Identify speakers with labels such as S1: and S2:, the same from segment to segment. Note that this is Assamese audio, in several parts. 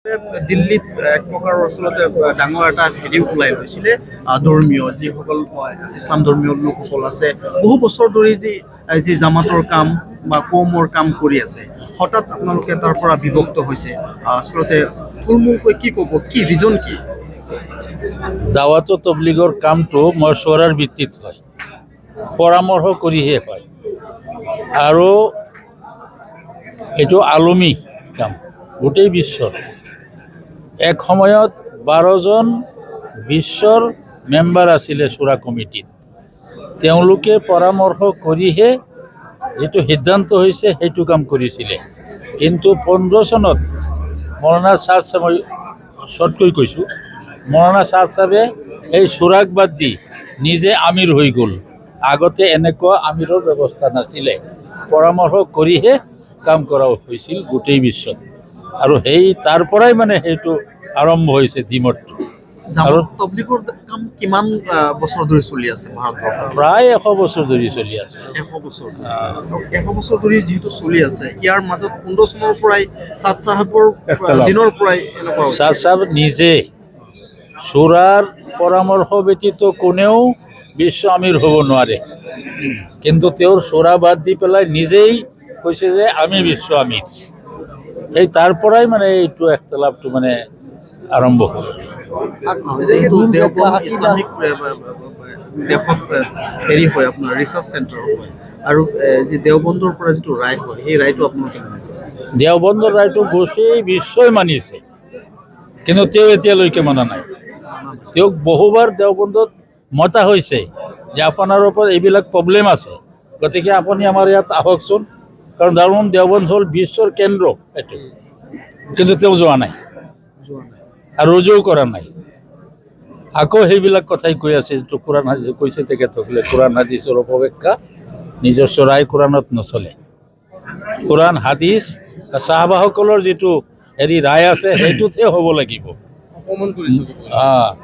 S1: দিল্লীত এক প্ৰকাৰৰ আচলতে ডাঙৰ এটা হেৰি ওলাই লৈছিলে ধৰ্মীয় যিসকল ইছলাম ধৰ্মীয় লোকসকল আছে বহু বছৰ ধৰি যি জামাতৰ কাম বা কৌমৰ কাম কৰি আছে হঠাৎ আপোনালোকে তাৰ পৰা বিভক্ত হৈছে আচলতে থুলমূলকৈ কি ক'ব কি ৰিজন কি
S2: দাৱাত তবলিগৰ কামটো মশ্বৰাৰ ভিত্তিত হয়, পৰামৰ্শ কৰিহে হয় আৰু এইটো আলমী কাম গোটেই বিশ্বৰ। এক সময়ত 12জন বিশ্বৰ মেম্বাৰ আছিলে চুৰা কমিটিত, তেওঁলোকে পৰামৰ্শ কৰিহে যিটো সিদ্ধান্ত হৈছে সেইটো কাম কৰিছিলে। কিন্তু 15 চনত মৌলানা ছাদ চাহাবে, মই শ্বৰ্টকৈ কৈছোঁ, মৌলানা ছাদ চাহাবে এই চুৰাক বাদ দি নিজে আমিৰ হৈ গ'ল। আগতে এনেকুৱা আমিৰৰ ব্যৱস্থা নাছিলে, পৰামৰ্শ কৰিহে কাম কৰা হৈছিল গোটেই বিশ্বত। আৰু সেই তাৰ পৰাই মানে সেইটো আৰম্ভ হৈছে ডিমতটো। আৰু
S1: তবলিগৰ কাম কিমান বছৰ ধৰি চলি আছে ভাৰতবৰ্ষত?
S2: প্ৰায় 100 বছৰ ধৰি চলি আছে।
S1: 100 বছৰ 100 বছৰ ধৰি যিহেতু চলি আছে, ইয়াৰ মাজত 15 চনৰ পৰাই ছাদ চাহাবৰ দিনৰ পৰাই এনেকুৱা
S2: ছাদ চাহাব নিজে চুৰাৰ পৰামৰ্শ ব্যতীত কোনেও বিশ্ব আমিৰ হ'ব নোৱাৰে, কিন্তু তেওঁৰ চুৰা বাদ দি পেলাই নিজেই কৈছে যে আমি বিশ্ব আমিৰ। এই তাৰ পৰাই মানে এইটো এখতলাফটো মানে আৰম্ভ হ'ল।
S1: ইছলামিক দেশত হেৰি হয় আপোনাৰ ৰিচাৰ্চ চেণ্টাৰ হয় আৰু যি দেওবন্দৰ পৰা যিটো ৰায় হয় সেই ৰায়টো আপোনালোকে
S2: দেওবন্দৰ ৰায়টো গোটেই বিশ্বই মানিছে, কিন্তু তেওঁ এতিয়ালৈকে মনা নাই। তেওঁক বহুবাৰ দেওবন্দত মতা হৈছে যে আপোনাৰ ওপৰত এইবিলাক প্ৰব্লেম আছে, গতিকে আপুনি আমাৰ ইয়াত আহকচোন, কাৰণ দেওবন্দ হ'ল বিশ্বৰ কেন্দ্ৰ এইটো, কিন্তু তেওঁ যোৱা নাই আৰু ৰুজুও কৰা নাই। আকৌ সেইবিলাক কথাই কৈ আছে, যিটো কোৰাণ হাদিছ কৈছে তেখেতসকলে কোৰাণ হাদিছৰ অপব্যাখ্যা নিজস্ব ৰায় কোৰাণত নচলে। কোৰাণ হাদিছ চাহাবাসকলৰ যিটো হেৰি ৰায় আছে সেইটোতহে হ'ব লাগিব।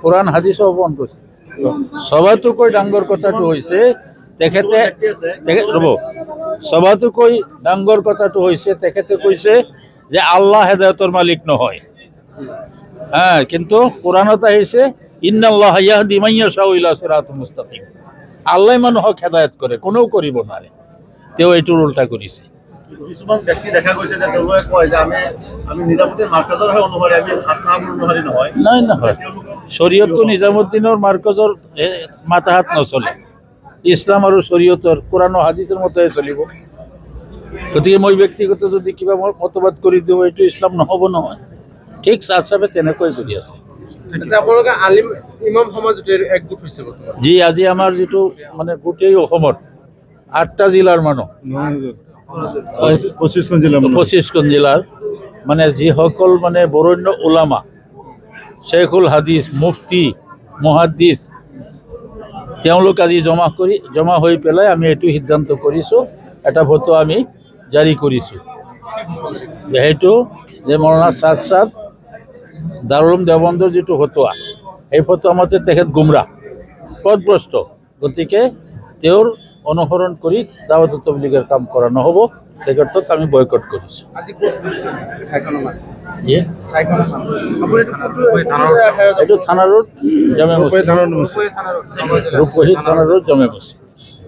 S2: কোৰাণ হাদিছৰ অপমান কৰিছে। সবাতোকৈ ডাঙৰ কথাটো হৈছে তেখেতে কৈছে যে আল্লাহ হেদায়তৰ মালিক নহয়। কিন্তু কোৰাণত আহিছে ইন্নাল্লাহ ইয়াহদি মান ইয়াশাউ ইলা সিৰাতিন মুস্তাকিম, আল্লাহ মানুহক হেদায়ত কৰে, কোনেও কৰিব নোৱাৰে। তেওঁ এইটোৰ উল্টা কৰিছে।
S3: কিছুমান ব্যক্তি দেখা গৈছে যে তেওঁলোকে কয় যে আমি নিজামুদ্দিন মাৰ্কাজৰ অনুসাৰী, আমি ছাদ চাহাবৰ অনুসাৰী নহয়।
S2: নহয়, শৰীয়তটো নিজামুদ্দিনৰ মাৰ্কাজৰ মাতাহাত নচলে। ইছলাম আৰু শৰীয়তৰ কোৰাণ আৰু হাদিছৰ মতেহে চলিব। গতিকে মই ব্যক্তিগত যদি কিবা মই মতবাদ কৰি দিওঁ, এইটো ইছলাম নহ'ব নহয়। ঠিক ছাদ চাহাবে তেনেকৈ চলি আছে।
S1: আপোনালোকে আলিম ইমাম সমাজ একগোট হৈছে
S2: যি আজি আমাৰ যিটো মানে গোটেই অসমত 8টা জিলাৰ মানুহ, 25খন জিলাৰ মানে যিসকল মানে বৰেণ্য উলামা, শ্বেখুল হাদিছ, মুফতি, মুহাদ্দিছ, তেওঁলোক আজি জমা হৈ পেলাই আমি এইটো সিদ্ধান্ত কৰিছোঁ, এটা ফতোৱা আমি জাৰি কৰিছোঁ। সেইটো যে মৌলানা ছাদ চাহাব দাৰুল দেওবন্দৰ যিটো ফতোৱা, এই ফতোৱা মতে তেখেত গুমৰাহ, পথভ্ৰষ্ট, গতিকে তেওঁৰ অনুসৰণ কৰি দাৱাত তবলিগৰ কাম কৰা নহ'ব, তেখেতক আমি বয়কট কৰিছোঁ। এইটো থানা ৰোড জামে মছজিদ, ৰূপহী থানা ৰোড জামে মছজিদ।